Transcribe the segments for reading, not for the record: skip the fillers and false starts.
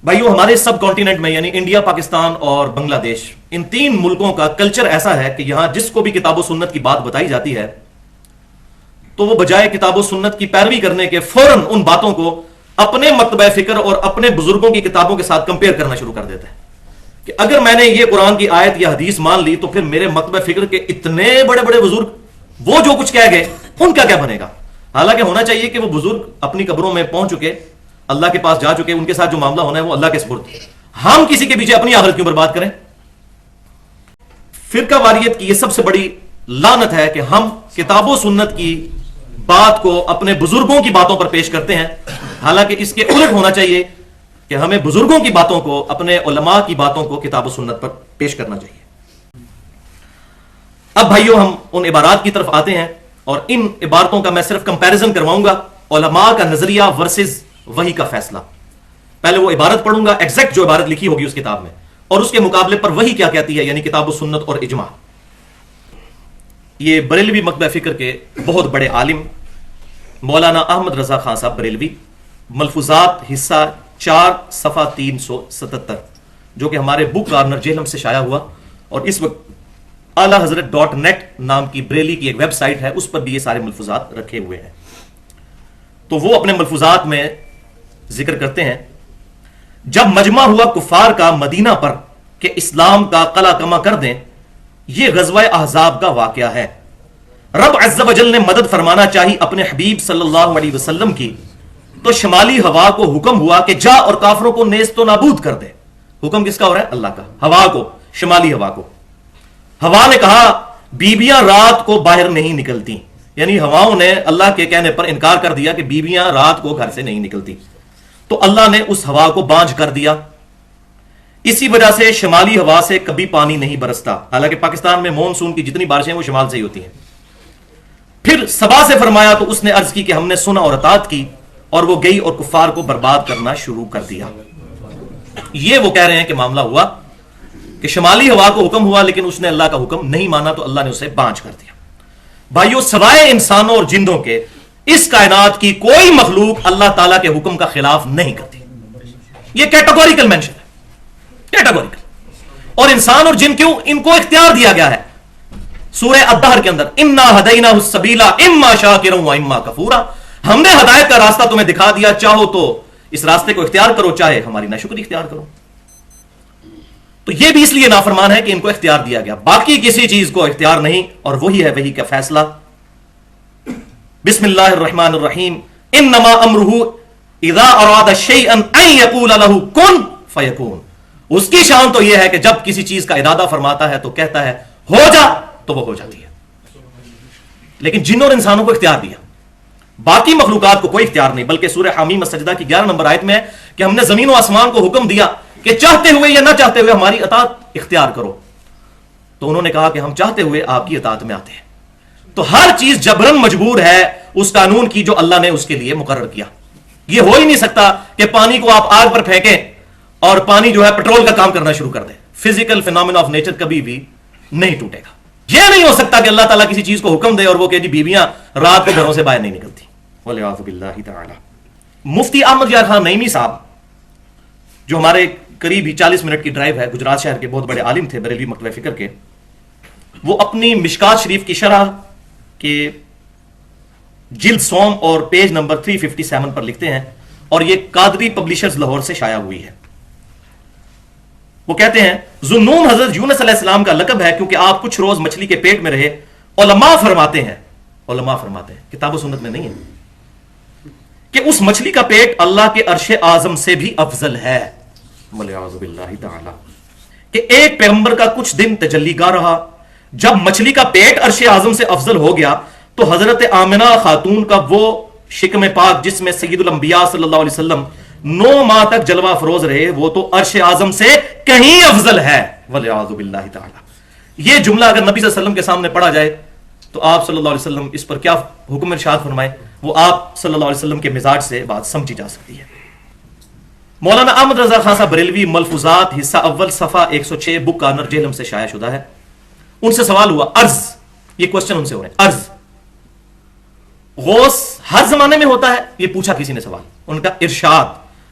بھائیو ہمارے سب کانٹیننٹ میں یعنی انڈیا، پاکستان اور بنگلہ دیش، ان تین ملکوں کا کلچر ایسا ہے کہ یہاں جس کو بھی کتاب و سنت کی بات بتائی جاتی ہے تو وہ بجائے کتاب و سنت کی پیروی کرنے کے فوراً ان باتوں کو اپنے مکتبہ فکر اور اپنے بزرگوں کی کتابوں کے ساتھ کمپیئر کرنا شروع کر دیتا ہے کہ اگر میں نے یہ قرآن کی آیت یا حدیث مان لی تو پھر میرے مکتبہ فکر کے اتنے بڑے بڑے بزرگ وہ جو کچھ کہہ گئے ان کا کیا بنے گا؟ حالانکہ ہونا چاہیے کہ وہ بزرگ اپنی قبروں میں پہنچ چکے، اللہ کے پاس جا چکے، ان کے ساتھ جو معاملہ ہونا ہے وہ اللہ کے سپرد۔ ہم کسی کے پیچھے اپنی آخرت کیوں برباد کریں؟ فرقہ واریت کی یہ سب سے بڑی لعنت ہے کہ ہم کتاب و سنت کی بات کو اپنے بزرگوں کی باتوں پر پیش کرتے ہیں، حالانکہ اس کے الٹ ہونا چاہیے کہ ہمیں بزرگوں کی باتوں کو، اپنے علماء کی باتوں کو کتاب و سنت پر پیش کرنا چاہیے۔ اب بھائیو ہم ان عبارات کی طرف آتے ہیں اور ان عبارتوں کا میں صرف کمپیریزن کرواؤں گا، علماء کا نظریہ ورسز وحی کا فیصلہ۔ پہلے وہ عبارت پڑھوں گا، ایگزیکٹ جو عبارت لکھی ہوگی اس کتاب میں، اور اس کے مقابلے پر وحی کیا کہتی ہے، یعنی کتاب و سنت اور اجماع۔ یہ بریلوی مکتبہ فکر کے بہت بڑے عالم مولانا احمد رضا خان صاحب بریلوی، ملفوظات حصہ 4 صفحہ 377، جو کہ ہمارے بک کارنر جہلم سے شائع ہوا، اور اس وقت اعلی حضرت .net نام کی بریلی کی ایک ویب سائٹ ہے، اس پر بھی یہ سارے ملفوظات رکھے ہوئے ہیں۔ تو وہ اپنے ملفوظات میں ذکر کرتے ہیں، جب مجمع ہوا کفار کا مدینہ پر کہ اسلام کا قلع کما کر دیں، یہ غزوہ احزاب کا واقعہ ہے۔ رب عز و جل نے مدد فرمانا چاہی اپنے حبیب صلی اللہ علیہ وسلم کی، تو شمالی ہوا کو حکم ہوا کہ جا اور کافروں کو نیست و نابود کر دے۔ حکم کس کا ہو رہا ہے؟ اللہ کا۔ ہوا کو، شمالی ہوا کو۔ ہوا نے کہا بیبیاں رات کو باہر نہیں نکلتی، یعنی ہواؤں نے اللہ کے کہنے پر انکار کر دیا کہ بیبیاں رات کو گھر سے نہیں نکلتی، تو اللہ نے اس ہوا کو بانجھ کر دیا۔ اسی وجہ سے شمالی ہوا سے کبھی پانی نہیں برستا، حالانکہ پاکستان میں مونسون کی جتنی بارشیں وہ شمال سے ہی ہوتی ہیں۔ پھر سبا سے فرمایا تو اس نے عرض کی کہ ہم نے سنا اور اطاعت کی، اور وہ گئی اور کفار کو برباد کرنا شروع کر دیا۔ یہ وہ کہہ رہے ہیں کہ معاملہ ہوا کہ شمالی ہوا کو حکم ہوا، لیکن اس نے اللہ کا حکم نہیں مانا تو اللہ نے اسے بانجھ کر دیا۔ بھائیو سوائے انسانوں اور جندوں کے اس کائنات کی کوئی مخلوق اللہ تعالیٰ کے حکم کا خلاف نہیں کرتی، یہ کیٹاگوریکل مینشن ہے، کیٹاگوریکل۔ اور انسان اور جن کیوں؟ ان کو اختیار دیا گیا ہے سورہ الدہر کے اندر، انا ہدیناہ السبیل اما شاکرا و اما کفورا، ہم نے ہدایت کا راستہ تمہیں دکھا دیا، چاہو تو اس راستے کو اختیار کرو، چاہے ہماری ناشکری اختیار کرو۔ تو یہ بھی اس لیے نافرمان ہے کہ ان کو اختیار دیا گیا، باقی کسی چیز کو اختیار نہیں، اور وہی ہے وحی کا فیصلہ۔ بسم اللہ الرحمن الرحیم، انما امرہ اذا اراد شیئا ان یقول لہ کن فیکون۔ اس کی شان تو یہ ہے کہ جب کسی چیز کا ارادہ فرماتا ہے تو کہتا ہے ہو جا تو وہ ہو جاتی ہے۔ لیکن جنوں اور انسانوں کو اختیار دیا، باقی مخلوقات کو کوئی اختیار نہیں، بلکہ سورہ حمیم السجدہ کی 11 نمبر آیت میں ہے کہ ہم نے زمین و آسمان کو حکم دیا کہ چاہتے ہوئے یا نہ چاہتے ہوئے ہماری اطاعت اختیار کرو، تو انہوں نے کہا کہ ہم چاہتے ہوئے آپ کی اطاعت میں آتے ہیں۔ تو ہر چیز جبرن مجبور ہے اس قانون کی جو اللہ نے اس کے لیے مقرر کیا۔ یہ ہو ہی نہیں سکتا کہ پانی کو آپ آگ پر پھینکیں اور پانی جو ہے پٹرول کا کام کرنا شروع کر دے۔ فزیکل فینومینا آف نیچر کبھی بھی نہیں ٹوٹے گا۔ یہ نہیں ہو سکتا کہ اللہ تعالیٰ کسی چیز کو حکم دے اور وہ کہ جی بیویاں رات کو گھروں سے باہر نہیں نکلتی، والعیاذ باللہ تعالی۔ مفتی احمد یار خان نعیمی صاحب، جو ہمارے قریب ہی 40 منٹ کی ڈرائیو ہے، گجرات شہر کے بہت بڑے عالم تھے بریلوی مکتبہ فکر کے، وہ اپنی مشکات شریف کی شرح کے جلد سوم اور پیج نمبر 357 پر لکھتے ہیں، اور یہ قادری پبلشرز لاہور سے شائع ہوئی ہے۔ وہ کہتے ہیں ذوالنون حضرت یونس علیہ السلام کا لقب ہے کیونکہ آپ کچھ روز مچھلی کے پیٹ میں رہے۔ علماء فرماتے ہیں کتاب و سنت میں نہیں ہے، کہ اس مچھلی کا پیٹ اللہ کے عرش اعظم سے بھی افضل ہے، والعیاذ باللہ تعالی، کہ ایک پیغمبر کا کچھ دن تجلی گاہ رہا، جب مچھلی کا پیٹ عرش اعظم سے افضل ہو گیا تو حضرت آمنہ خاتون کا وہ شکم پاک جس میں سید الانبیاء صلی اللہ علیہ وسلم 9 ماہ تک جلوہ افروز رہے، وہ تو عرش اعظم سے کہیں افضل ہے، والعیاذ باللہ تعالی۔ یہ جملہ اگر نبی صلی اللہ علیہ وسلم کے سامنے پڑھا جائے تو آپ صلی اللہ علیہ وسلم اس پر کیا حکم ارشاد فرمائے، وہ آپ صلی اللہ علیہ وسلم کے مزاج سے بات سمجھی جا سکتی ہے۔ مولانا احمد رضا خان صاحب بریلوی، ملفوظات حصہ اول صفحہ 106، بک کارنر جہلم سے شائع شدہ ہے۔ ان سے سوال ہوا، عرض، یہ کوسچن ان سے ہو رہے ہیں، عرض غوث ہر زمانے میں ہوتا ہے؟ یہ پوچھا کسی نے سوال، ان کا ارشاد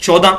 14।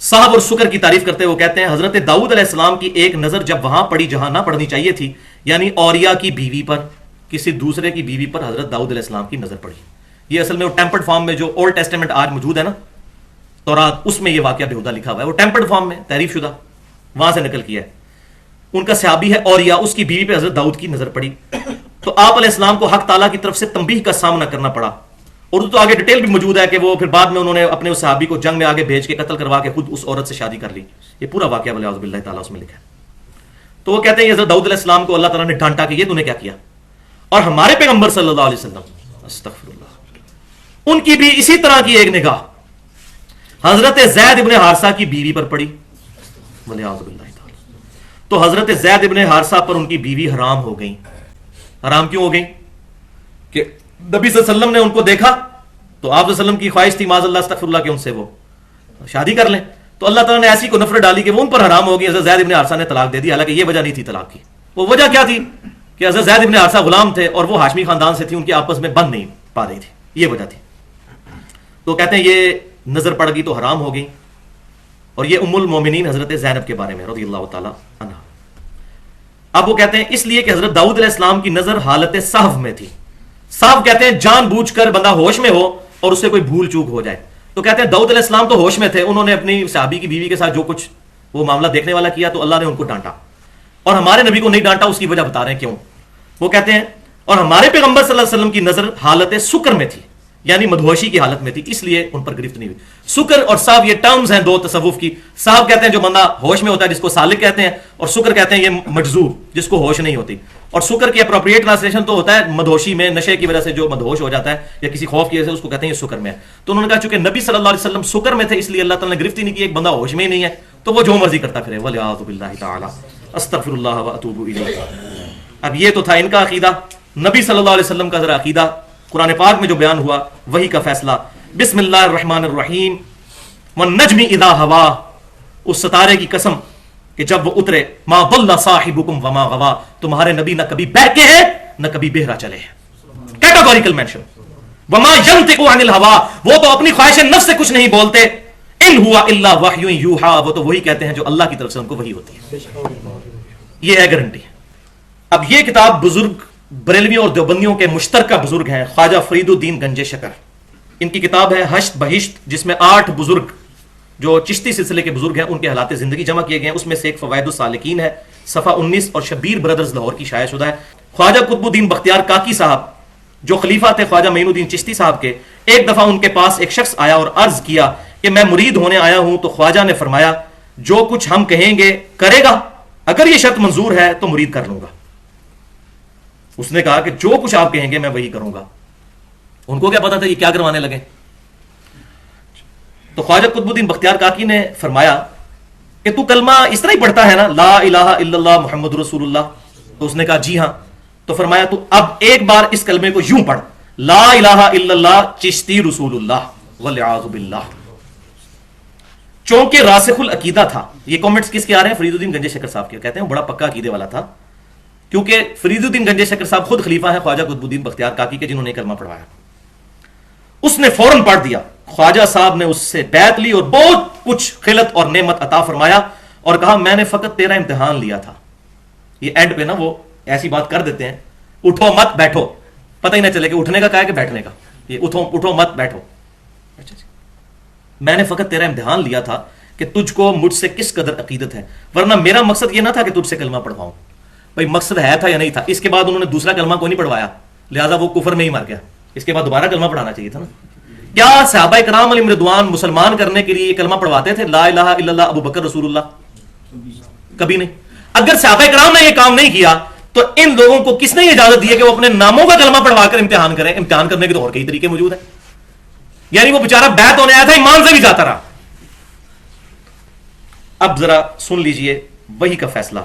صاحب اور سکر کی تعریف کرتے ہوئے وہ کہتے ہیں حضرت داؤد علیہ السلام کی ایک نظر جب وہاں پڑی جہاں نہ پڑنی چاہیے تھی، یعنی اوریا کی بیوی پر، کسی دوسرے کی بیوی پر حضرت داؤد علیہ السلام کی نظر پڑی. یہ اصل میں وہ ٹیمپرڈ فارم میں جو اولڈ ٹیسٹمنٹ آج موجود ہے نا تورات، اس میں یہ واقعہ بیہودہ لکھا ہوا ہے. وہ ٹیمپرڈ فارم میں تحریف شدہ وہاں سے نقل کیا ہے. ان کا صحابی ہے اوریا، اس کی بیوی پہ حضرت داؤد کی نظر پڑی تو آپ علیہ السلام کو حق تعالیٰ کی طرف سے تنبیہ کا سامنا کرنا پڑا. اور تو آگے ڈیٹیل بھی موجود ہے کہ وہ پھر بعد میں انہوں نے اپنے اس صحابی کو جنگ میں آگے بھیج کے قتل کروا کے خود اس عورت سے شادی کر لی. یہ پورا واقعہ ولی اعوذ باللہ تعالیٰ اس میں لکھا ہے. تو وہ کہتے ہیں حضرت داؤد علیہ السلام کو اللہ تعالیٰ نے ڈانٹا کہ یہ تو نے کیا کیا. اور ہمارے پیغمبر صلی اللہ علیہ وسلم استغفر اللہ، ان کی بھی اسی طرح کی ایک نگاہ حضرت زید ابن حارثہ کی بیوی پر پڑی ولی اعوذ باللہ تعالیٰ. تو حضرت زید ابن حارثہ پر ان کی بیوی حرام ہو گئی. حرام کیوں ہو گئی؟ کہ نبی صلی اللہ علیہ وسلم نے ان کو دیکھا تو آپ صلی اللہ علیہ وسلم کی خواہش تھی معاذ اللہ استغفر اللہ کہ ان سے وہ شادی کر لیں. تو اللہ تعالیٰ نے ایسی کو نفرت ڈالی کہ وہ ان پر حرام ہو گئی. حضرت زید ابن حارثہ نے طلاق دے دی، حالانکہ یہ وجہ نہیں تھی طلاق کی. وہ وجہ کیا تھی کہ حضرت زید ابن حارثہ غلام تھے اور وہ ہاشمی خاندان سے تھی، ان کی آپس میں بن نہیں پا رہی تھی، یہ وجہ تھی. تو کہتے ہیں یہ نظر پڑ گئی تو حرام ہو گئی. اور یہ ام المومنین حضرت زینب کے بارے میں رضی اللہ تعالیٰ عنہ. اب وہ کہتے ہیں اس لیے کہ حضرت داؤد علیہ السلام کی نظر حالت صحو میں تھی. صحو کہتے ہیں جان بوجھ کر بندہ ہوش میں ہو اور اس سے کوئی بھول چوک ہو جائے. تو کہتے ہیں داؤد علیہ السلام تو ہوش میں تھے، انہوں نے اپنی صحابی کی بیوی کے ساتھ جو کچھ وہ معاملہ دیکھنے والا کیا تو اللہ نے ان کو ڈانٹا. اور ہمارے نبی کو نہیں ڈانٹا، اس کی وجہ بتا رہے ہیں کیوں. وہ کہتے ہیں اور ہمارے پیغمبر صلی اللہ علیہ وسلم کی نظر حالت سکر میں تھی، یعنی مدہوشی کی حالت میں تھی، اس لیے ان پر گرفت نہیں ہوئی. سکر اور صاحب یہ ٹرمز ہیں دو تصوف کی. صاحب کہتے ہیں جو بندہ ہوش میں ہوتا ہے جس کو سالک کہتے ہیں، اور سکر کہتے ہیں یہ مجذوب جس کو ہوش نہیں ہوتی. اور سکر کی اپروپریٹ ٹرانسلیشن تو ہوتا ہے مدہوشی میں، نشے کی وجہ سے جو مدہوش ہو جاتا ہے یا کسی خوف کی وجہ سے، اس کو کہتے ہیں یہ سکر میں ہے. تو انہوں نے کہا چونکہ نبی صلی اللہ علیہ وسلم سکر میں تھے اس لیے اللہ تعالیٰ نے گرفت ہی نہیں کی. ایک بندہ ہوش میں ہی نہیں ہے تو وہ جو مرضی کرتا پھرے. والعیاذ باللہ تعالی استغفر اللہ واتوب الیہ. اب یہ تو تھا ان کا عقیدہ. نبی صلی اللہ علیہ وسلم کا ذرا عقیدہ قرآن پاک میں جو بیان ہوا وہی کا فیصلہ. بسم اللہ الرحمن الرحیم. والنجم اذا ہوا، اس ستارے کی قسم کہ جب وہ اترے. ما ضل صاحبکم وما غوا، تمہارے نبی نہ کبھی بہکے ہیں نہ کبھی بہرا چلے ہیں. Categorical mention. وما ينطق عن الهوى، وہ تو اپنی خواہش نفس سے کچھ نہیں بولتے. ان هو الا وحی یوحى، وہ تو وہی کہتے ہیں جو اللہ کی طرف سے ان کو وحی ہوتی ہے. یہ ہے گارنٹی. اب یہ کتاب بزرگ بریلویوں اور دیوبندیوں کے مشترکہ بزرگ ہیں خواجہ فرید الدین گنج شکر. ان کی کتاب ہے حشت بہشت، جس میں 8 بزرگ جو چشتی سلسلے کے بزرگ ہیں ان کے حالات زندگی جمع کیے گئے ہیں. اس میں سے ایک فوائد السالکین ہے صفحہ 19 اور شبیر بردرز لاہور کی شائع شدہ ہے. خواجہ قطب الدین بختیار کاکی صاحب جو خلیفہ تھے خواجہ معین الدین چشتی صاحب کے، ایک دفعہ ان کے پاس ایک شخص آیا اور عرض کیا کہ میں مرید ہونے آیا ہوں. تو خواجہ نے فرمایا جو کچھ ہم کہیں گے کرے گا، اگر یہ شرط منظور ہے تو مرید کر لوں گا. اس نے کہا کہ جو کچھ آپ کہیں گے میں وہی کروں گا. ان کو کیا پتا تھا یہ کیا کروانے لگے. تو خواجہ قطب الدین بختیار کاکی نے فرمایا کہ تو کلمہ اس طرح ہی پڑھتا ہے نا، لا الہ الا اللہ محمد رسول اللہ. تو اس نے کہا جی ہاں. تو فرمایا تو اب ایک بار اس کلمے کو یوں پڑھ، لا الہ الا اللہ چشتی رسول اللہ والعیاذ باللہ. چونکہ راسخ العقیدہ تھا. یہ کامنٹس کس کے آ رہے ہیں؟ فرید الدین گنج شکر صاحب کے. کہتے ہیں وہ بڑا پکا عقیدے والا تھا، کیونکہ فرید الدین گنج شکر صاحب خود خلیفہ ہیں خواجہ قطب الدین بختیار کاکی کے جنہوں نے کلمہ پڑھوایا. اس نے فوراً پڑھ دیا. خواجہ صاحب نے اس سے بیعت لی اور بہت کچھ خلت اور نعمت عطا فرمایا اور کہا میں نے فقط تیرا امتحان لیا تھا. یہ اینڈ پہ نا وہ ایسی بات کر دیتے ہیں، اٹھو مت بیٹھو، پتہ ہی نہ چلے کہ اٹھنے کا کہا ہے کہ بیٹھنے کا. یہ اٹھو مت بیٹھو. میں نے فقط تیرا امتحان لیا تھا کہ تجھ کو مجھ سے کس قدر عقیدت ہے، ورنہ میرا مقصد یہ نہ تھا کہ تجھ سے کلمہ پڑھواؤں. بھائی مقصد ہے تھا یا نہیں تھا؟ اس کے بعد انہوں نے دوسرا کلمہ کو نہیں پڑھوایا، لہذا وہ کفر میں ہی مر گیا. اس کے بعد دوبارہ کلمہ پڑھانا چاہیے تھا نا. کیا صحابہ کرام علیہم رضوان مسلمان کرنے کے لیے یہ کلمہ پڑھواتے تھے لا الہ الا اللہ ابو بکر رسول اللہ؟ کبھی نہیں. اگر صحابہ کرام نے یہ کام نہیں کیا تو ان لوگوں کو کس نے اجازت دی ہے کہ وہ اپنے ناموں کا کلمہ پڑھوا کر امتحان کریں؟ امتحان کرنے کے تو اور کئی طریقے موجود ہیں. یعنی وہ بیچارہ بیعت ہونے آیا تھا، ایمان سے بھی جاتا رہا. اب ذرا سن لیجئے وہی کا فیصلہ.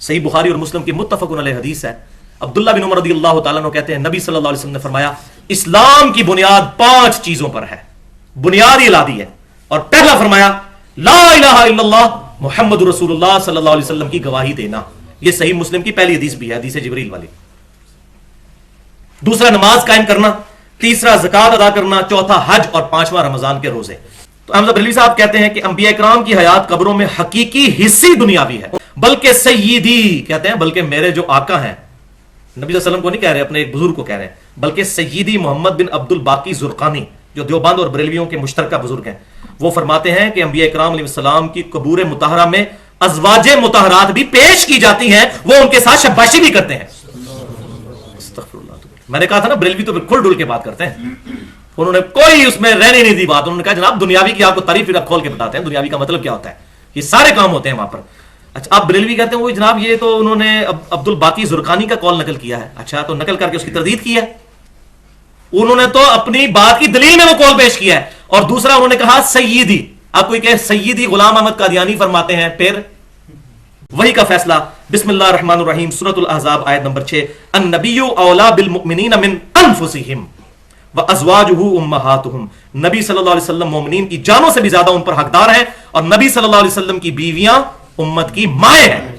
صحیح بخاری اور مسلم کی متفق علیہ حدیث ہے. عبداللہ بن عمر رضی اللہ تعالیٰ عنہ کہتے ہیں نبی صلی اللہ علیہ وسلم نے فرمایا اسلام کی بنیاد 5 چیزوں پر ہے. بنیاد یہ لا دی ہے. اور پہلا فرمایا لا الہ الا اللہ محمد رسول اللہ صلی اللہ علیہ وسلم کی گواہی دینا. یہ صحیح مسلم کی پہلی حدیث بھی ہے، حدیث جبریل والی. دوسرا نماز قائم کرنا، تیسرا زکوٰۃ ادا کرنا، چوتھا حج اور 5واں رمضان کے روزے. تو حمزہ بریلوی صاحب کہتے ہیں کہ انبیاء کرام کی حیات قبروں میں حقیقی حصی دنیاوی ہے، بلکہ سیدی کہتے ہیں، بلکہ میرے جو آقا ہیں، نبی صلی اللہ علیہ وسلم کو نہیں کہہ رہے، اپنے ایک بزرگ کو کہہ رہے ہیں، بلکہ سیدی محمد بن عبد الباقی زرقانی جو دیوبند اور بریلویوں کے مشترکہ بزرگ ہیں، وہ فرماتے ہیں کہ انبیاء کرام علیہ السلام کی قبور مطہرہ میں ازواج مطہرات بھی پیش کی جاتی ہیں، وہ ان کے ساتھ شباشی بھی کرتے ہیں۔ میں نے کہا تھا نا بریلوی تو کھل ڈل کے بات کرتے ہیں، انہوں نے کوئی اس میں رہنے نہیں دی بات، انہوں نے کہا جناب دنیاوی کی آپ کو تعریف کھول کے بتاتے ہیں، دنیاوی کا مطلب کیا ہوتا ہے، یہ سارے کام ہوتے ہیں وہاں پر۔ اچھا آپ بریلوی کہتے ہیں وہ جناب یہ تو انہوں نے عبد الباقی زرقانی کا قول نقل کیا ہے، اچھا تو نقل کر کے اس کی تردید کی ہے، انہوں نے تو اپنی بات کی دلیل میں وہ قول پیش کیا ہے، اور دوسرا انہوں نے کہا سیدی، آپ کوئی کہ سیدی غلام احمد قادیانی فرماتے ہیں، پھر وہی کا فیصلہ بسم اللہ الرحمن الرحیم سورۃ الاحزاب آیت نمبر 6 النبی اولا بالمؤمنین من انفسہم وازواجہ امہاتہم، نبی صلی اللہ علیہ وسلم مومنین کی جانوں سے بھی زیادہ ان پر حقدار ہیں، اور نبی صلی اللہ علیہ وسلم کی بیویاں امت کی مائیں ہیں۔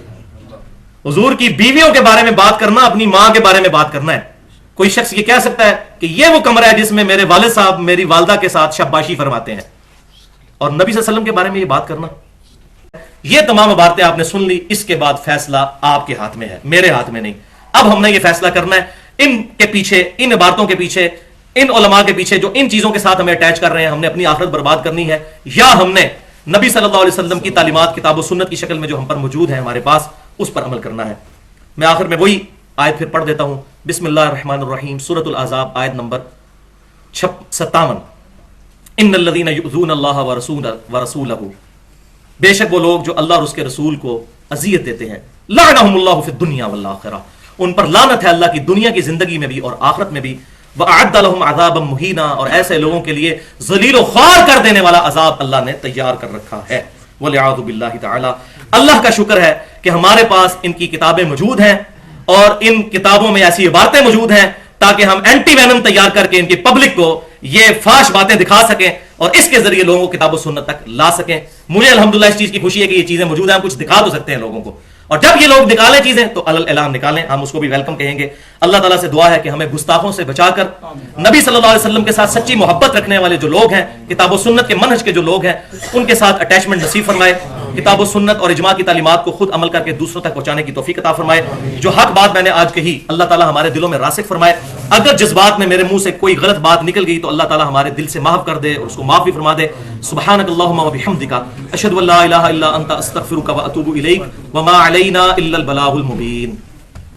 حضور کی بیویوں کے بارے میں بات کرنا اپنی ماں کے بارے میں بات کرنا ہے۔ کوئی شخص یہ کہہ سکتا ہے کہ یہ وہ کمرہ ہے جس میں میرے والد صاحب میری والدہ کے ساتھ شباشی فرماتے ہیں، اور نبی صلی اللہ علیہ وسلم کے بارے میں یہ بات کرنا؟ یہ تمام عبارتیں آپ نے سن لی، اس کے بعد فیصلہ آپ کے ہاتھ میں ہے، میرے ہاتھ میں نہیں۔ اب ہم نے یہ فیصلہ کرنا ہے، ان کے پیچھے، ان عبارتوں کے پیچھے، ان علماء کے پیچھے جو ان چیزوں کے ساتھ ہمیں اٹیچ کر رہے ہیں، ہم نے اپنی آخرت برباد کرنی ہے، یا ہم نے نبی صلی اللہ علیہ وسلم کی تعلیمات کتاب و سنت کی شکل میں جو ہم پر موجود ہیں ہمارے پاس، اس پر عمل کرنا ہے۔ میں آخر میں وہی آیت پھر پڑھ دیتا ہوں، بسم اللہ الرحمن الرحیم سورۃ الاحزاب آیت نمبر 57 ان الذین یؤذون اللہ ورسولہ، بے شک وہ لوگ جو اللہ اور اس کے رسول کو اذیت دیتے ہیں، لعنہم اللہ فی الدنیا والآخرہ، ان پر لعنت ہے اللہ کی دنیا کی زندگی میں بھی اور آخرت میں بھی، وَأَعَدَّ لَهُمْ عَذَابًا مُهِينًا، اور ایسے لوگوں کے لیے ذلیل و خوار کر دینے والا عذاب اللہ نے تیار کر رکھا ہے۔ وَلِعَاذُ بِاللَّهِ تَعَالَى، اللہ کا شکر ہے کہ ہمارے پاس ان کی کتابیں موجود ہیں، اور ان کتابوں میں ایسی عبارتیں موجود ہیں تاکہ ہم اینٹی وینم تیار کر کے ان کی پبلک کو یہ فاش باتیں دکھا سکیں اور اس کے ذریعے لوگوں کو کتاب و سنت تک لا سکیں۔ مجھے الحمدللہ اس چیز کی خوشی ہے کہ یہ چیزیں موجود ہیں، ہم کچھ دکھا تو سکتے ہیں لوگوں کو، اور جب یہ لوگ نکالیں چیزیں تو اعلان نکالیں، ہم اس کو بھی ویلکم کہیں گے۔ اللہ تعالیٰ سے دعا ہے کہ ہمیں گستاخوں سے بچا کر نبی صلی اللہ علیہ وسلم کے ساتھ سچی محبت رکھنے والے جو لوگ ہیں، کتاب و سنت کے منہج کے جو لوگ ہیں، ان کے ساتھ اٹیچمنٹ نصیب فرمائے، کتاب و سنت اور اجماع کی تعلیمات کو خود عمل کر کے دوسروں تک پہنچانے کی توفیق عطا فرمائے۔ جو حق بات میں نے آج کہی اللہ تعالیٰ ہمارے دلوں میں راسخ فرمائے، اگر جذبات میں میرے منہ سے کوئی غلط بات نکل گئی تو اللہ تعالیٰ ہمارے دل سے معاف کر دے اور اس کو معاف بھی فرما دے۔ سبحانک اللہم و بحمدک، اشہد ان لا الہ الا انت، استغفرک و اتوب الیک، وما علینا الا البلاغ المبین۔